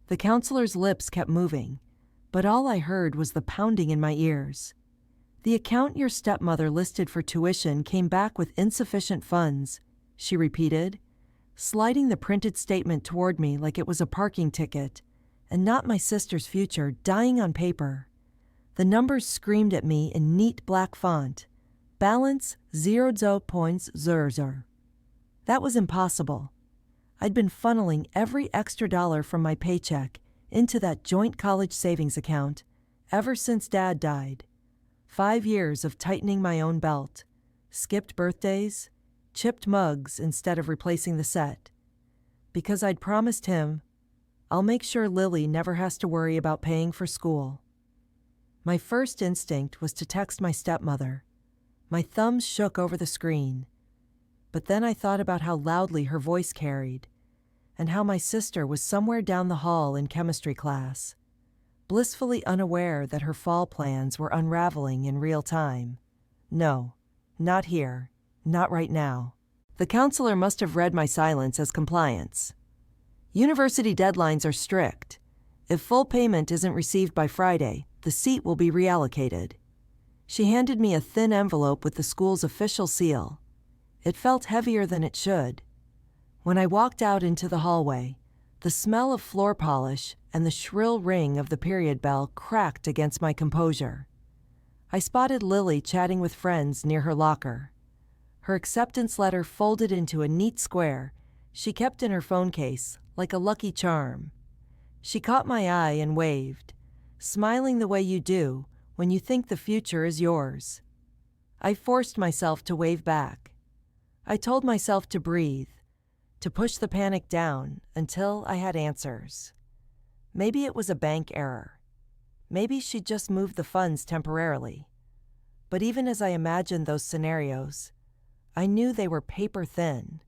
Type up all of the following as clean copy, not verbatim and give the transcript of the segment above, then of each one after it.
The counselor's lips kept moving, but all I heard was the pounding in my ears. The account your stepmother listed for tuition came back with insufficient funds, she repeated, sliding the printed statement toward me like it was a parking ticket, and not my sister's future dying on paper. The numbers screamed at me in neat black font. Balance 0.00. That was impossible. I'd been funneling every extra dollar from my paycheck into that joint college savings account ever since Dad died. 5 years of tightening my own belt, skipped birthdays, chipped mugs instead of replacing the set. Because I'd promised him, I'll make sure Lily never has to worry about paying for school. My first instinct was to text my stepmother. My thumbs shook over the screen. But then I thought about how loudly her voice carried, and how my sister was somewhere down the hall in chemistry class, blissfully unaware that her fall plans were unraveling in real time. No, not here, not right now. The counselor must have read my silence as compliance. University deadlines are strict. If full payment isn't received by Friday, the seat will be reallocated. She handed me a thin envelope with the school's official seal. It felt heavier than it should. When I walked out into the hallway, the smell of floor polish and the shrill ring of the period bell cracked against my composure. I spotted Lily chatting with friends near her locker. Her acceptance letter folded into a neat square she kept in her phone case like a lucky charm. She caught my eye and waved, smiling the way you do when you think the future is yours. I forced myself to wave back. I told myself to breathe, to push the panic down until I had answers. Maybe it was a bank error. Maybe she'd just moved the funds temporarily. But even as I imagined those scenarios, I knew they were paper thin.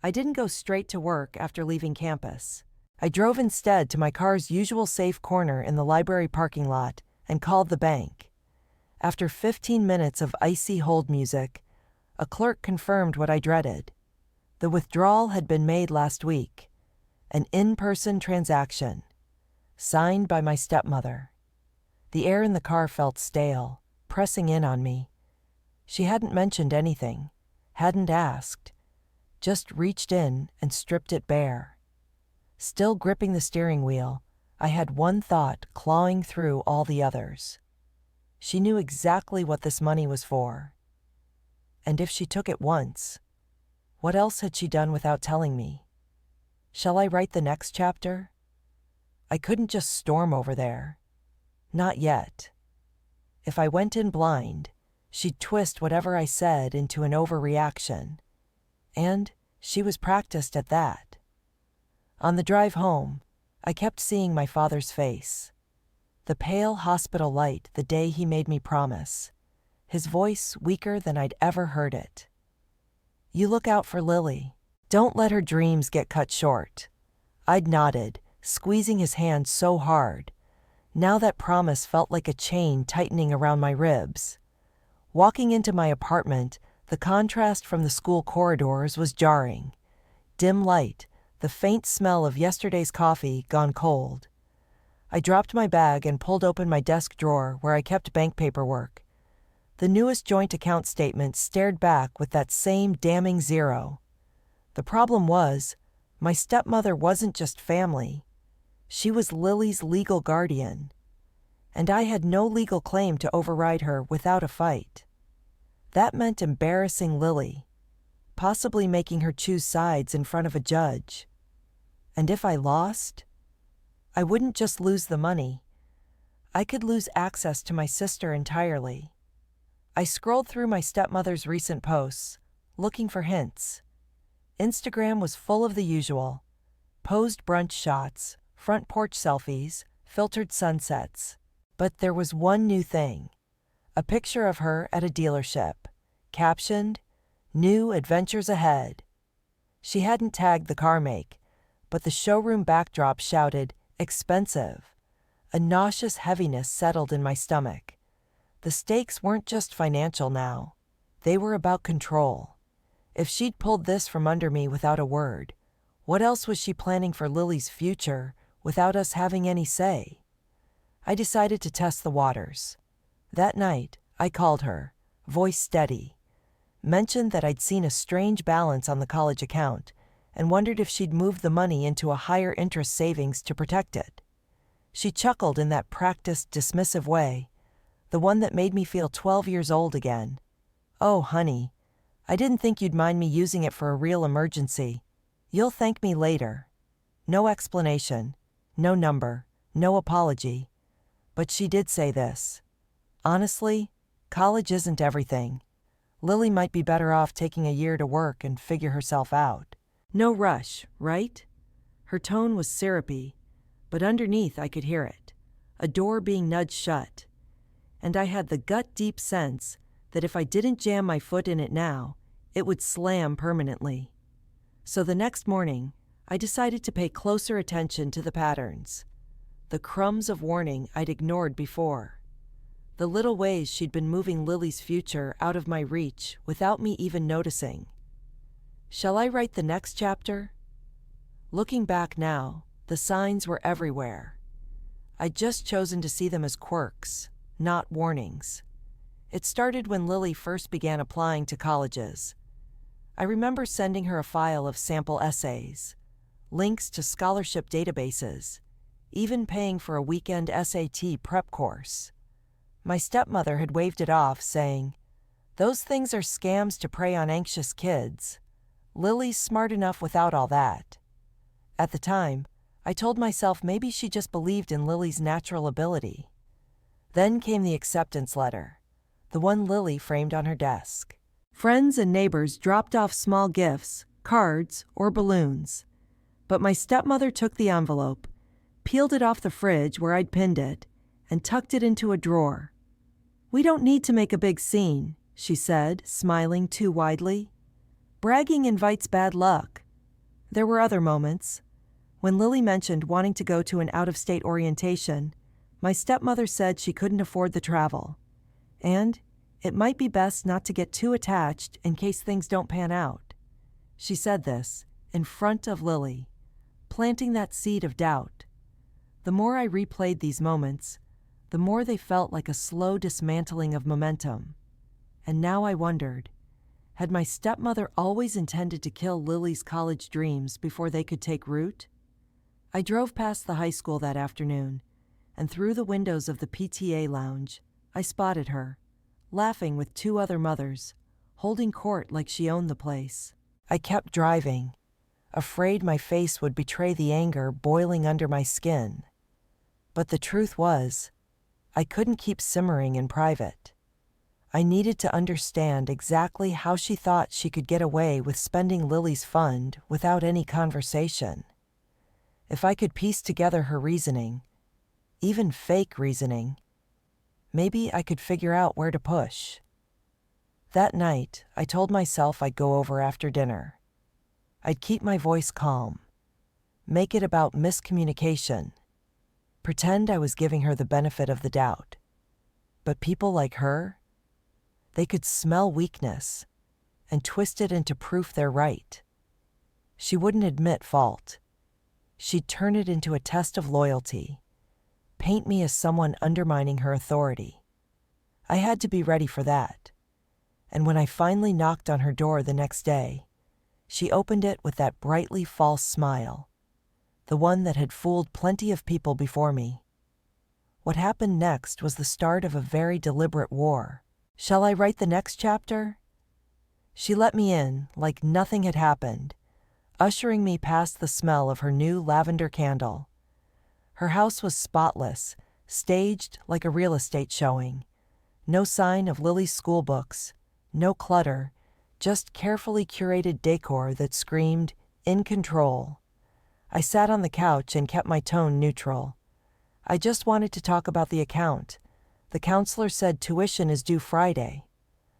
I didn't go straight to work after leaving campus. I drove instead to my car's usual safe corner in the library parking lot and called the bank. After 15 minutes of icy hold music, a clerk confirmed what I dreaded. The withdrawal had been made last week, an in-person transaction, signed by my stepmother. The air in the car felt stale, pressing in on me. She hadn't mentioned anything, hadn't asked, just reached in and stripped it bare. Still gripping the steering wheel, I had one thought clawing through all the others. She knew exactly what this money was for. And if she took it once, what else had she done without telling me? Shall I write the next chapter? I couldn't just storm over there. Not yet. If I went in blind, she'd twist whatever I said into an overreaction. And she was practiced at that. On the drive home, I kept seeing my father's face. The pale hospital light the day he made me promise. His voice weaker than I'd ever heard it. You look out for Lily. Don't let her dreams get cut short. I'd nodded, squeezing his hand so hard. Now that promise felt like a chain tightening around my ribs. Walking into my apartment, the contrast from the school corridors was jarring. Dim light, the faint smell of yesterday's coffee gone cold. I dropped my bag and pulled open my desk drawer where I kept bank paperwork. The newest joint account statement stared back with that same damning 0. The problem was, my stepmother wasn't just family. She was Lily's legal guardian. And I had no legal claim to override her without a fight. That meant embarrassing Lily, possibly making her choose sides in front of a judge. And if I lost, I wouldn't just lose the money. I could lose access to my sister entirely. I scrolled through my stepmother's recent posts, looking for hints. Instagram was full of the usual. Posed brunch shots, front porch selfies, filtered sunsets. But there was one new thing. A picture of her at a dealership, captioned, "New adventures ahead." She hadn't tagged the car make, but the showroom backdrop shouted, "Expensive." A nauseous heaviness settled in my stomach. The stakes weren't just financial now. They were about control. If she'd pulled this from under me without a word, what else was she planning for Lily's future without us having any say. I decided to test the waters. That night, I called her, voice steady, mentioned that I'd seen a strange balance on the college account, and wondered if she'd moved the money into a higher interest savings to protect it. She chuckled in that practiced, dismissive way, the one that made me feel 12 years old again. "Oh, honey, I didn't think you'd mind me using it for a real emergency. You'll thank me later." No explanation, no number, no apology. But she did say this: "Honestly, college isn't everything. Lily might be better off taking a year to work and figure herself out. No rush, right?" Her tone was syrupy, but underneath I could hear it, a door being nudged shut. And I had the gut-deep sense that if I didn't jam my foot in it now, it would slam permanently. So the next morning, I decided to pay closer attention to the patterns, the crumbs of warning I'd ignored before, the little ways she'd been moving Lily's future out of my reach without me even noticing. Shall I write the next chapter? Looking back now, the signs were everywhere. I'd just chosen to see them as quirks, not warnings. It started when Lily first began applying to colleges. I remember sending her a file of sample essays, links to scholarship databases, even paying for a weekend SAT prep course. My stepmother had waved it off, saying, "Those things are scams to prey on anxious kids. Lily's smart enough without all that." At the time, I told myself maybe she just believed in Lily's natural ability. Then came the acceptance letter, the one Lily framed on her desk. Friends and neighbors dropped off small gifts, cards, or balloons. But my stepmother took the envelope, peeled it off the fridge where I'd pinned it, and tucked it into a drawer. "We don't need to make a big scene," she said, smiling too widely. "Bragging invites bad luck." There were other moments. When Lily mentioned wanting to go to an out-of-state orientation, my stepmother said she couldn't afford the travel, and it might be best not to get too attached in case things don't pan out. She said this in front of Lily, planting that seed of doubt. The more I replayed these moments, the more they felt like a slow dismantling of momentum. And now I wondered, had my stepmother always intended to kill Lily's college dreams before they could take root? I drove past the high school that afternoon, and through the windows of the PTA lounge, I spotted her, laughing with two other mothers, holding court like she owned the place. I kept driving, afraid my face would betray the anger boiling under my skin. But the truth was, I couldn't keep simmering in private. I needed to understand exactly how she thought she could get away with spending Lily's fund without any conversation. If I could piece together her reasoning, even fake reasoning, maybe I could figure out where to push. That night, I told myself I'd go over after dinner. I'd keep my voice calm, make it about miscommunication, pretend I was giving her the benefit of the doubt. But people like her, they could smell weakness and twist it into proof they're right. She wouldn't admit fault. She'd turn it into a test of loyalty, paint me as someone undermining her authority. I had to be ready for that. And when I finally knocked on her door the next day, she opened it with that brightly false smile, the one that had fooled plenty of people before me. What happened next was the start of a very deliberate war. Shall I write the next chapter? She let me in like nothing had happened, ushering me past the smell of her new lavender candle. Her house was spotless, staged like a real estate showing. No sign of Lily's school books, no clutter, just carefully curated decor that screamed, "in control." I sat on the couch and kept my tone neutral. I just wanted to talk about the account. The counselor said tuition is due Friday.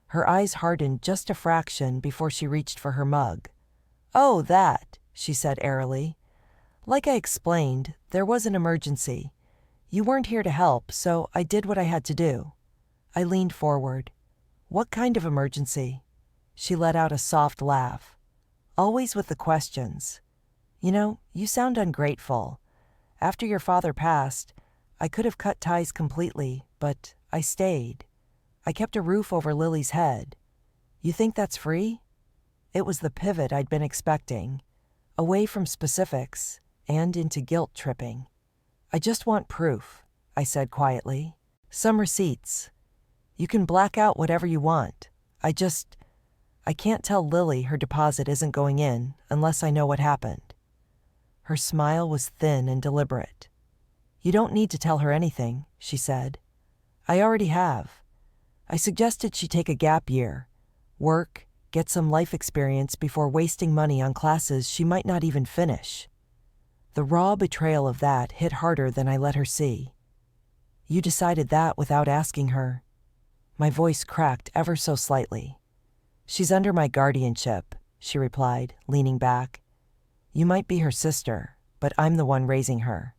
Her eyes hardened just a fraction before she reached for her mug. "Oh, that," she said airily. "Like I explained, there was an emergency. You weren't here to help, so I did what I had to do." I leaned forward. "What kind of emergency?" She let out a soft laugh. Always with the questions. "You know, you sound ungrateful. After your father passed, I could have cut ties completely, but I stayed. I kept a roof over Lily's head. You think that's free? It was the pivot I'd been expecting, away from specifics and into guilt tripping. I just want proof, I said quietly. Some receipts. You can black out whatever you want. I can't tell Lily her deposit isn't going in unless I know what happened. Her smile was thin and deliberate. You don't need to tell her anything, she said. I already have. I suggested she take a gap year, work, get some life experience before wasting money on classes she might not even finish. The raw betrayal of that hit harder than I let her see. You decided that without asking her. My voice cracked ever so slightly. She's under my guardianship, she replied, leaning back. You might be her sister, but I'm the one raising her.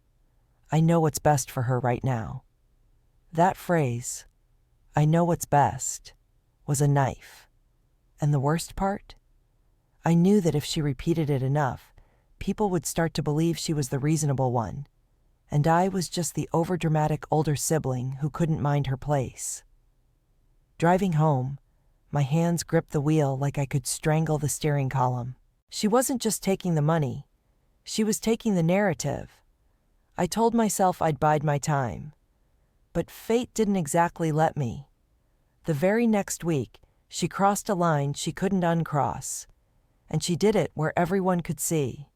I know what's best for her right now. That phrase, I know what's best, was a knife. And the worst part? I knew that if she repeated it enough, people would start to believe she was the reasonable one, and I was just the overdramatic older sibling who couldn't mind her place. Driving home, my hands gripped the wheel like I could strangle the steering column. She wasn't just taking the money. She was taking the narrative. I told myself I'd bide my time. But fate didn't exactly let me. The very next week, she crossed a line she couldn't uncross, and she did it where everyone could see.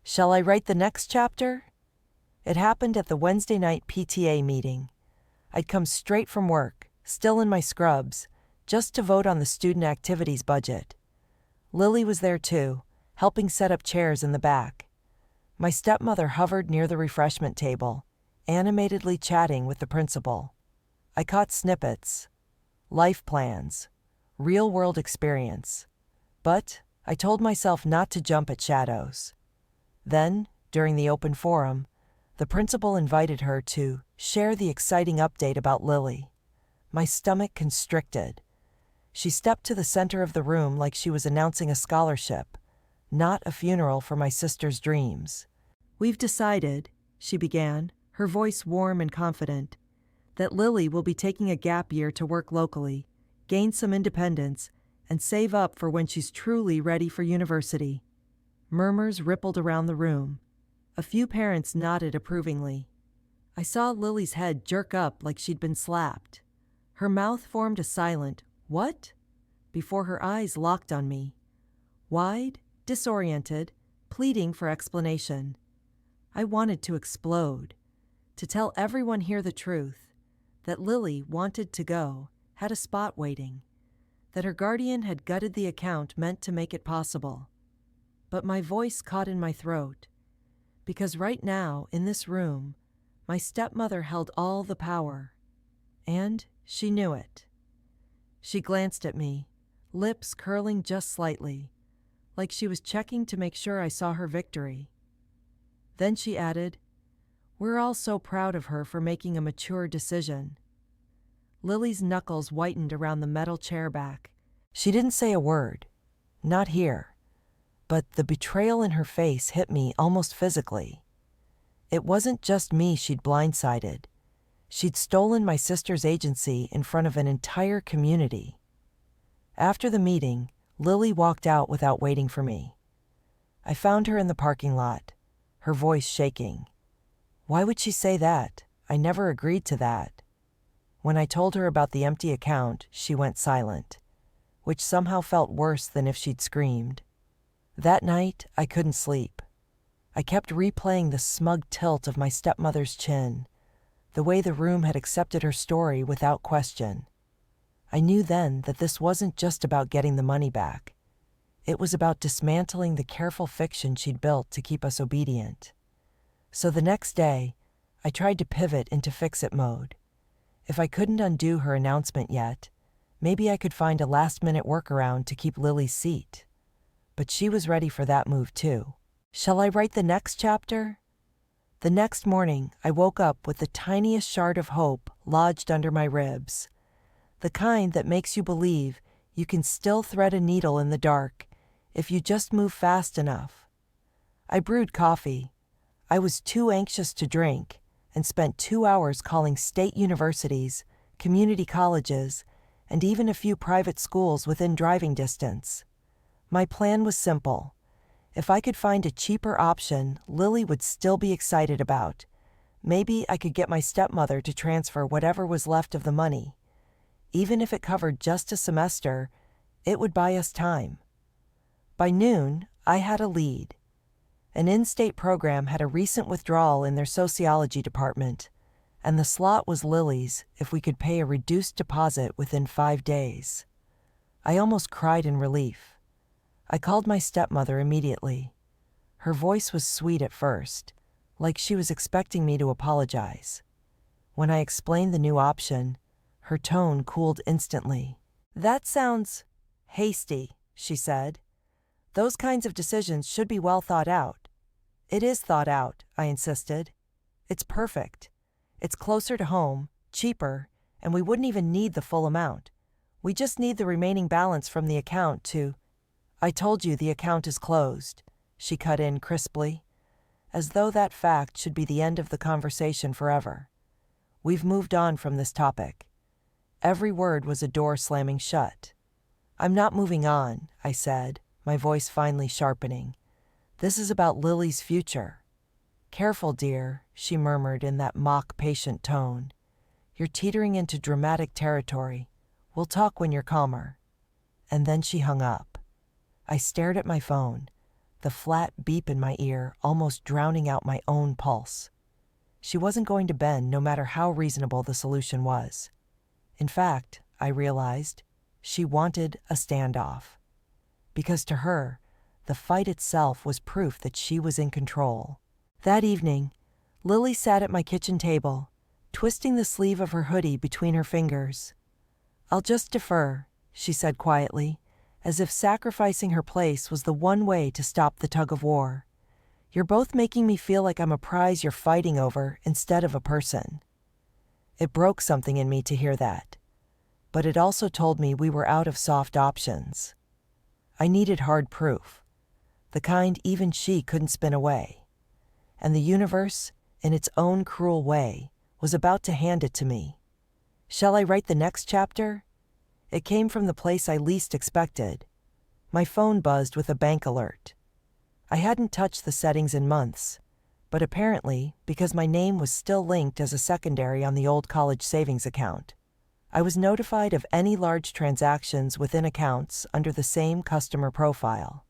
Shall I write the next chapter? It happened at the Wednesday night PTA meeting. I'd come straight from work, still in my scrubs, just to vote on the student activities budget. Lily was there too, helping set up chairs in the back. My stepmother hovered near the refreshment table, animatedly chatting with the principal. I caught snippets, life plans, real-world experience. But I told myself not to jump at shadows. Then, during the open forum, the principal invited her to share the exciting update about Lily. My stomach constricted. She stepped to the center of the room like she was announcing a scholarship, not a funeral for my sister's dreams. We've decided, she began, her voice warm and confident, that Lily will be taking a gap year to work locally, gain some independence, and save up for when she's truly ready for university. Murmurs rippled around the room. A few parents nodded approvingly. I saw Lily's head jerk up like she'd been slapped. Her mouth formed a silent, "What?" before her eyes locked on me. Wide, disoriented, pleading for explanation. I wanted to explode, to tell everyone here the truth, that Lily wanted to go, had a spot waiting, that her guardian had gutted the account meant to make it possible. But my voice caught in my throat, because right now, in this room, my stepmother held all the power, and she knew it. She glanced at me, lips curling just slightly, like she was checking to make sure I saw her victory. Then she added, "We're all so proud of her for making a mature decision." Lily's knuckles whitened around the metal chair back. She didn't say a word. Not here. But the betrayal in her face hit me almost physically. It wasn't just me she'd blindsided. She'd stolen my sister's agency in front of an entire community. After the meeting, Lily walked out without waiting for me. I found her in the parking lot, her voice shaking. Why would she say that? I never agreed to that. When I told her about the empty account, she went silent, which somehow felt worse than if she'd screamed. That night, I couldn't sleep. I kept replaying the smug tilt of my stepmother's chin, the way the room had accepted her story without question. I knew then that this wasn't just about getting the money back. It was about dismantling the careful fiction she'd built to keep us obedient. So the next day, I tried to pivot into fix-it mode. If I couldn't undo her announcement yet, maybe I could find a last-minute workaround to keep Lily's seat. But she was ready for that move too. Shall I write the next chapter? The next morning, I woke up with the tiniest shard of hope lodged under my ribs. The kind that makes you believe you can still thread a needle in the dark if you just move fast enough. I brewed coffee. I was too anxious to drink and spent 2 hours calling state universities, community colleges, and even a few private schools within driving distance. My plan was simple. If I could find a cheaper option Lily would still be excited about, maybe I could get my stepmother to transfer whatever was left of the money. Even if it covered just a semester, it would buy us time. By noon, I had a lead. An in-state program had a recent withdrawal in their sociology department, and the slot was Lily's if we could pay a reduced deposit within 5 days. I almost cried in relief. I called my stepmother immediately. Her voice was sweet at first, like she was expecting me to apologize. When I explained the new option, her tone cooled instantly. "That sounds hasty," she said. "Those kinds of decisions should be well thought out." "It is thought out," I insisted. "It's perfect. It's closer to home, cheaper, and we wouldn't even need the full amount. We just need the remaining balance from the account to—" "I told you the account is closed," she cut in crisply, as though that fact should be the end of the conversation forever. "We've moved on from this topic." Every word was a door slamming shut. "I'm not moving on," I said, my voice finally sharpening. "This is about Lily's future." "Careful, dear," she murmured in that mock-patient tone. "You're teetering into dramatic territory. We'll talk when you're calmer." And then she hung up. I stared at my phone, the flat beep in my ear almost drowning out my own pulse. She wasn't going to bend no matter how reasonable the solution was. In fact, I realized, she wanted a standoff. Because to her, the fight itself was proof that she was in control. That evening, Lily sat at my kitchen table, twisting the sleeve of her hoodie between her fingers. "I'll just defer," she said quietly, as if sacrificing her place was the one way to stop the tug-of-war. "You're both making me feel like I'm a prize you're fighting over instead of a person." It broke something in me to hear that. But it also told me we were out of soft options. I needed hard proof, the kind even she couldn't spin away. And the universe, in its own cruel way, was about to hand it to me. Shall I write the next chapter? It came from the place I least expected. My phone buzzed with a bank alert. I hadn't touched the settings in months, but apparently, because my name was still linked as a secondary on the old college savings account, I was notified of any large transactions within accounts under the same customer profile.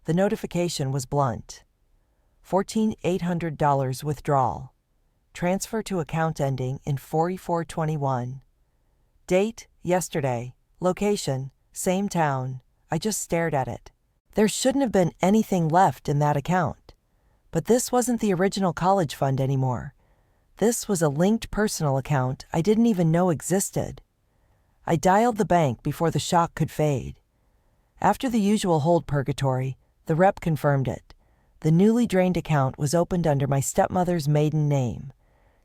The notification was blunt. $14,800 withdrawal. Transfer to account ending in 4421. Date, yesterday. Location, same town. I just stared at it. There shouldn't have been anything left in that account. But this wasn't the original college fund anymore. This was a linked personal account I didn't even know existed. I dialed the bank before the shock could fade. After the usual hold purgatory, the rep confirmed it. The newly drained account was opened under my stepmother's maiden name.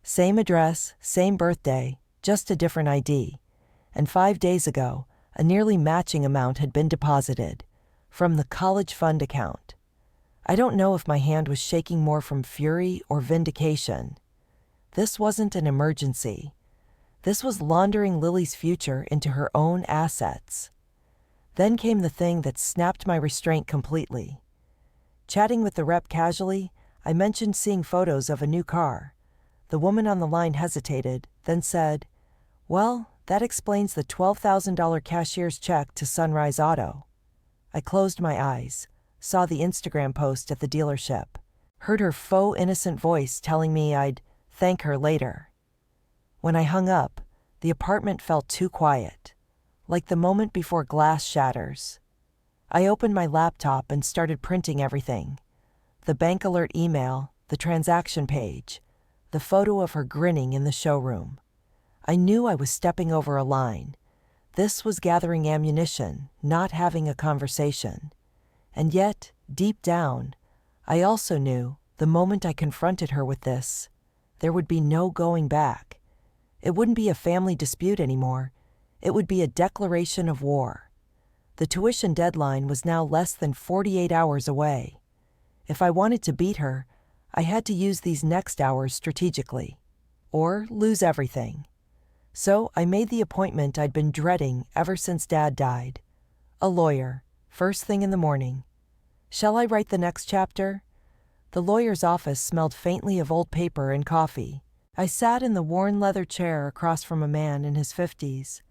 Same address, same birthday, just a different ID. And 5 days ago, a nearly matching amount had been deposited from the college fund account. I don't know if my hand was shaking more from fury or vindication. This wasn't an emergency. This was laundering Lily's future into her own assets. Then came the thing that snapped my restraint completely. Chatting with the rep casually, I mentioned seeing photos of a new car. The woman on the line hesitated, then said, "Well, that explains the $12,000 cashier's check to Sunrise Auto." I closed my eyes, saw the Instagram post at the dealership, heard her faux innocent voice telling me I'd thank her later. When I hung up, the apartment felt too quiet, like the moment before glass shatters. I opened my laptop and started printing everything. The bank alert email, the transaction page, the photo of her grinning in the showroom. I knew I was stepping over a line. This was gathering ammunition, not having a conversation. And yet, deep down, I also knew, the moment I confronted her with this, there would be no going back. It wouldn't be a family dispute anymore. It would be a declaration of war. The tuition deadline was now less than 48 hours away. If I wanted to beat her, I had to use these next hours strategically, or lose everything. So I made the appointment I'd been dreading ever since Dad died. A lawyer, first thing in the morning. Shall I write the next chapter? The lawyer's office smelled faintly of old paper and coffee. I sat in the worn leather chair across from a man in his 50s,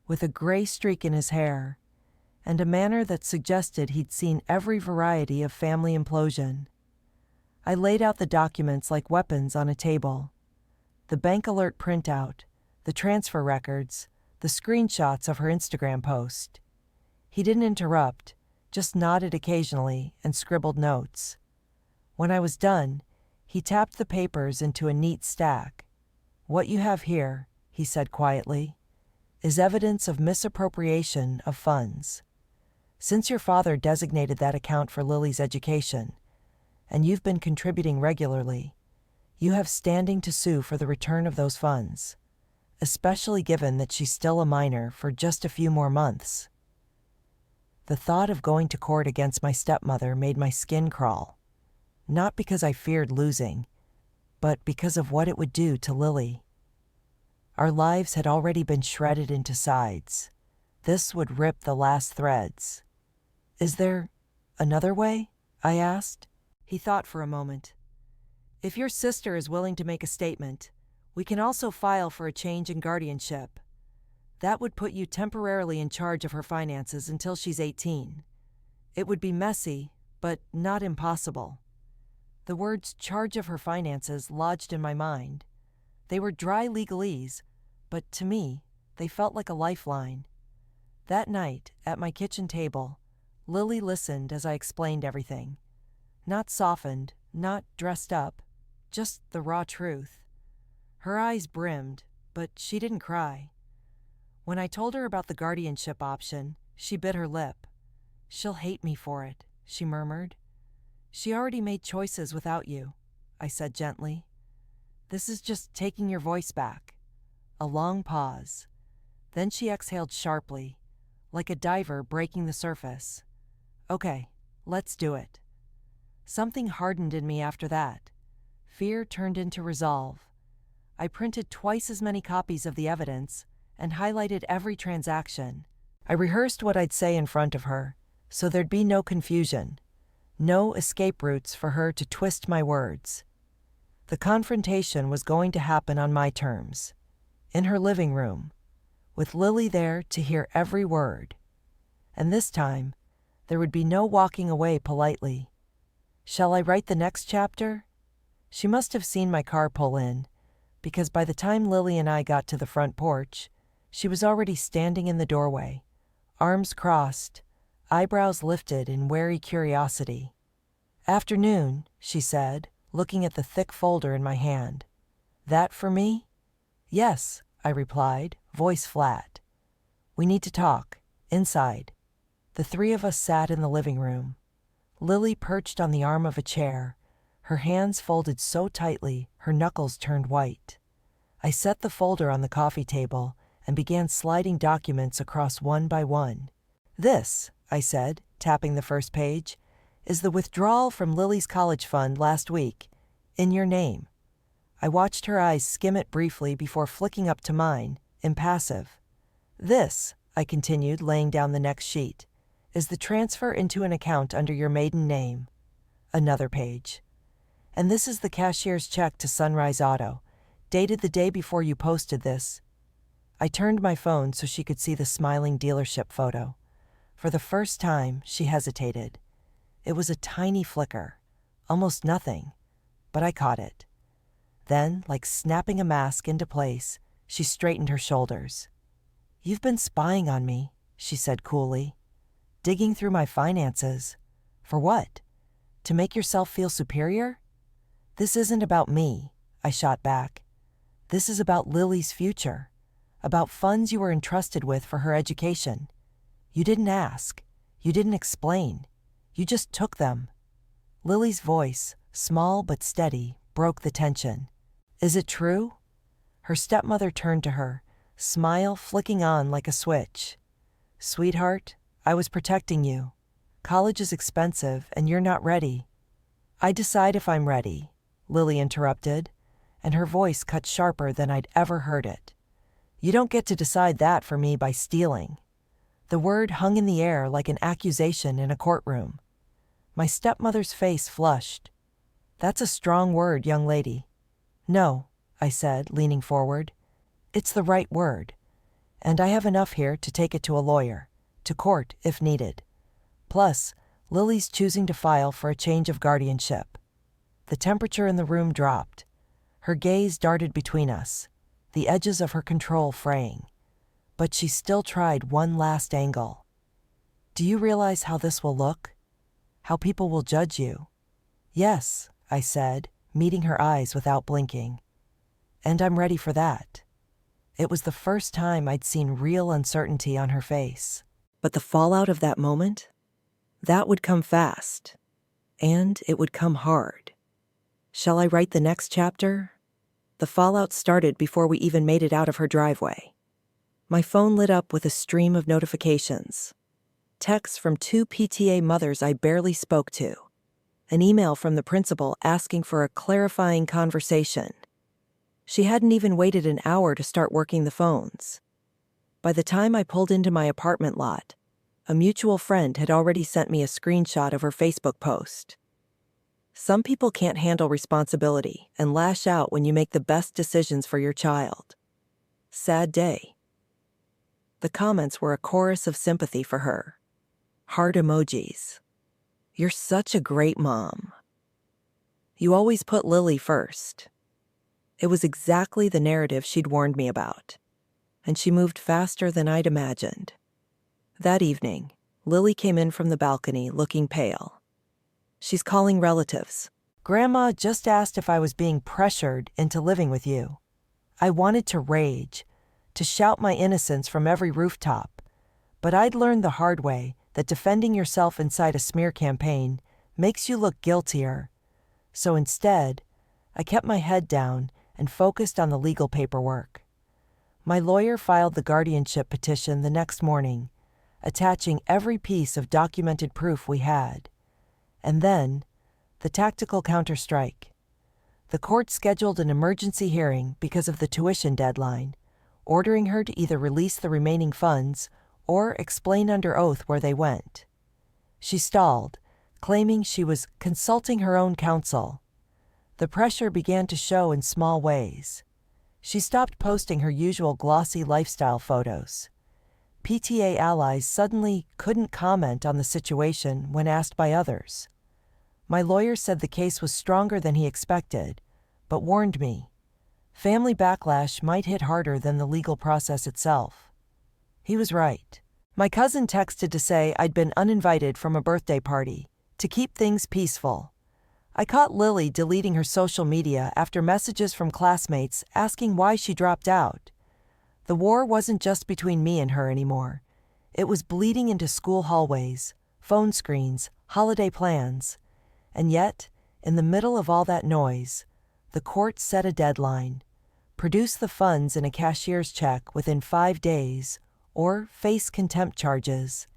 with a gray streak in his hair, and a manner that suggested he'd seen every variety of family implosion. I laid out the documents like weapons on a table. The bank alert printout, the transfer records, the screenshots of her Instagram post. He didn't interrupt, just nodded occasionally and scribbled notes. When I was done, he tapped the papers into a neat stack. "What you have here," he said quietly, "is evidence of misappropriation of funds. Since your father designated that account for Lily's education, and you've been contributing regularly, you have standing to sue for the return of those funds, especially given that she's still a minor for just a few more months." The thought of going to court against my stepmother made my skin crawl, not because I feared losing, but because of what it would do to Lily. Our lives had already been shredded into sides. This would rip the last threads. "Is there another way?" I asked. He thought for a moment. "If your sister is willing to make a statement, we can also file for a change in guardianship. That would put you temporarily in charge of her finances until she's 18. It would be messy, but not impossible." The words "charge of her finances" lodged in my mind. They were dry legalese, but to me, they felt like a lifeline. That night, at my kitchen table, Lily listened as I explained everything. Not softened, not dressed up, just the raw truth. Her eyes brimmed, but she didn't cry. When I told her about the guardianship option, she bit her lip. "She'll hate me for it," she murmured. "She already made choices without you," I said gently. "This is just taking your voice back." A long pause. Then she exhaled sharply, like a diver breaking the surface. "Okay, let's do it." Something hardened in me after that. Fear turned into resolve. I printed twice as many copies of the evidence and highlighted every transaction. I rehearsed what I'd say in front of her, so there'd be no confusion, no escape routes for her to twist my words. The confrontation was going to happen on my terms, in her living room, with Lily there to hear every word. And this time, there would be no walking away politely. Shall I write the next chapter? She must have seen my car pull in, because by the time Lily and I got to the front porch, she was already standing in the doorway, arms crossed, eyebrows lifted in wary curiosity. "Afternoon," she said, looking at the thick folder in my hand. "That for me?" "Yes," I replied, voice flat. "We need to talk, inside." The three of us sat in the living room. Lily perched on the arm of a chair, her hands folded so tightly her knuckles turned white. I set the folder on the coffee table and began sliding documents across one by one. "This," I said, tapping the first page, "is the withdrawal from Lily's college fund last week, in your name." I watched her eyes skim it briefly before flicking up to mine, impassive. "This," I continued, laying down the next sheet, "is the transfer into an account under your maiden name." Another page. "And this is the cashier's check to Sunrise Auto, dated the day before you posted this." I turned my phone so she could see the smiling dealership photo. For the first time, she hesitated. It was a tiny flicker, almost nothing, but I caught it. Then, like snapping a mask into place, she straightened her shoulders. "You've been spying on me," she said coolly. "Digging through my finances. For what? To make yourself feel superior?" "This isn't about me," I shot back. "This is about Lily's future, about funds you were entrusted with for her education. You didn't ask. You didn't explain. You just took them." Lily's voice, small but steady, broke the tension. "Is it true?" Her stepmother turned to her, smile flicking on like a switch. "Sweetheart, I was protecting you. College is expensive and you're not ready." "I decide if I'm ready," Lily interrupted, and her voice cut sharper than I'd ever heard it. You don't get to decide that for me by stealing. The word hung in the air like an accusation in a courtroom. My stepmother's face flushed. That's a strong word, young lady. No, I said, leaning forward. It's the right word. And I have enough here to take it to a lawyer, to court if needed. Plus, Lily's choosing to file for a change of guardianship. The temperature in the room dropped. Her gaze darted between us, the edges of her control fraying. But she still tried one last angle. Do you realize how this will look? How people will judge you? Yes, I said, meeting her eyes without blinking. And I'm ready for that. It was the first time I'd seen real uncertainty on her face. But the fallout of that moment? That would come fast. And it would come hard. Shall I write the next chapter? The fallout started before we even made it out of her driveway. My phone lit up with a stream of notifications. Texts from 2 PTA mothers I barely spoke to. An email from the principal asking for a clarifying conversation. She hadn't even waited an hour to start working the phones. By the time I pulled into my apartment lot, a mutual friend had already sent me a screenshot of her Facebook post. Some people can't handle responsibility and lash out when you make the best decisions for your child. Sad day. The comments were a chorus of sympathy for her. Heart emojis. You're such a great mom. You always put Lily first. It was exactly the narrative she'd warned me about, and she moved faster than I'd imagined. That evening, Lily came in from the balcony looking pale. She's calling relatives. Grandma just asked if I was being pressured into living with you. I wanted to rage, to shout my innocence from every rooftop, but I'd learned the hard way that defending yourself inside a smear campaign makes you look guiltier. So instead, I kept my head down and focused on the legal paperwork. My lawyer filed the guardianship petition the next morning, attaching every piece of documented proof we had. And then, the tactical counterstrike. The court scheduled an emergency hearing because of the tuition deadline, ordering her to either release the remaining funds or explain under oath where they went. She stalled, claiming she was consulting her own counsel. The pressure began to show in small ways. She stopped posting her usual glossy lifestyle photos. PTA allies suddenly couldn't comment on the situation when asked by others. My lawyer said the case was stronger than he expected, but warned me. Family backlash might hit harder than the legal process itself. He was right. My cousin texted to say I'd been uninvited from a birthday party, to keep things peaceful. I caught Lily deleting her social media after messages from classmates asking why she dropped out. The war wasn't just between me and her anymore. It was bleeding into school hallways, phone screens, holiday plans. And yet, in the middle of all that noise, the court set a deadline. Produce the funds in a cashier's check within 5 days, or face contempt charges.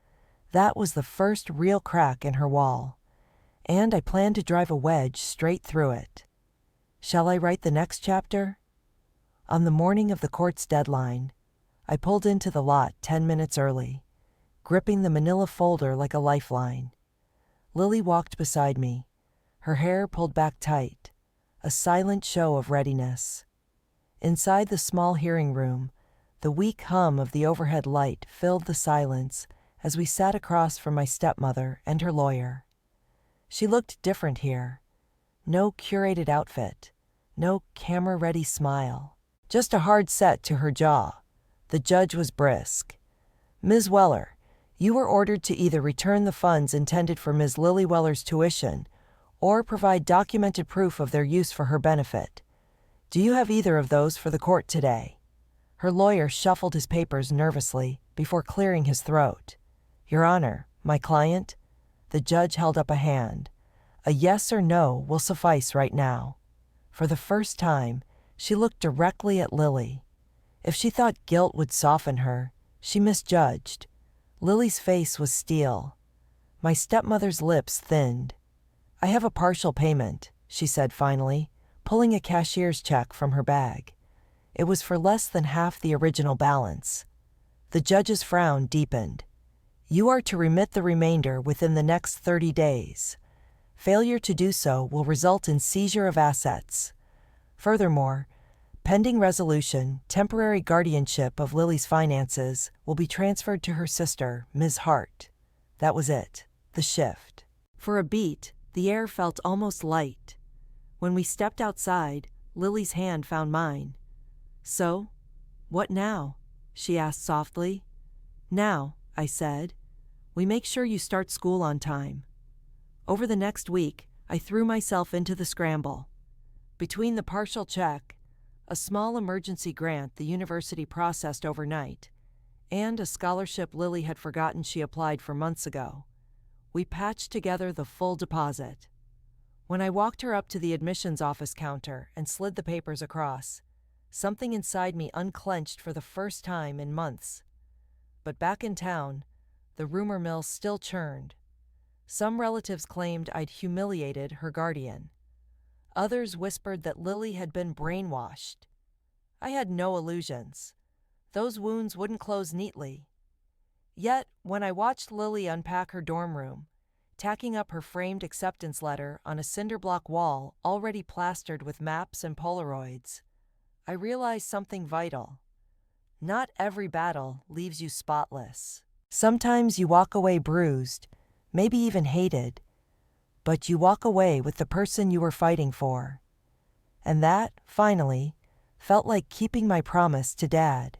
That was the first real crack in her wall. And I planned to drive a wedge straight through it. Shall I write the next chapter? On the morning of the court's deadline, I pulled into the lot 10 minutes early, gripping the manila folder like a lifeline. Lily walked beside me, her hair pulled back tight, a silent show of readiness. Inside the small hearing room, the weak hum of the overhead light filled the silence as we sat across from my stepmother and her lawyer. She looked different here. No curated outfit, no camera-ready smile. Just a hard set to her jaw. The judge was brisk. Ms. Weller, you were ordered to either return the funds intended for Ms. Lily Weller's tuition or provide documented proof of their use for her benefit. Do you have either of those for the court today? Her lawyer shuffled his papers nervously before clearing his throat. Your Honor, my client? The judge held up a hand. A yes or no will suffice right now. For the first time, she looked directly at Lily. If she thought guilt would soften her, she misjudged. Lily's face was steel. My stepmother's lips thinned. I have a partial payment, she said finally, pulling a cashier's check from her bag. It was for less than half the original balance. The judge's frown deepened. You are to remit the remainder within the next 30 days. Failure to do so will result in seizure of assets. Furthermore, pending resolution, temporary guardianship of Lily's finances will be transferred to her sister, Ms. Hart. That was it, the shift. For a beat, the air felt almost light. When we stepped outside, Lily's hand found mine. So, what now? She asked softly. Now, I said, we make sure you start school on time. Over the next week, I threw myself into the scramble. Between the partial check, a small emergency grant the university processed overnight, and a scholarship Lily had forgotten she applied for months ago, we patched together the full deposit. When I walked her up to the admissions office counter and slid the papers across, something inside me unclenched for the first time in months. But back in town, the rumor mill still churned. Some relatives claimed I'd humiliated her guardian. Others whispered that Lily had been brainwashed. I had no illusions. Those wounds wouldn't close neatly. Yet, when I watched Lily unpack her dorm room, tacking up her framed acceptance letter on a cinder block wall already plastered with maps and Polaroids, I realized something vital. Not every battle leaves you spotless. Sometimes you walk away bruised, maybe even hated, but you walk away with the person you were fighting for. And that, finally, felt like keeping my promise to Dad.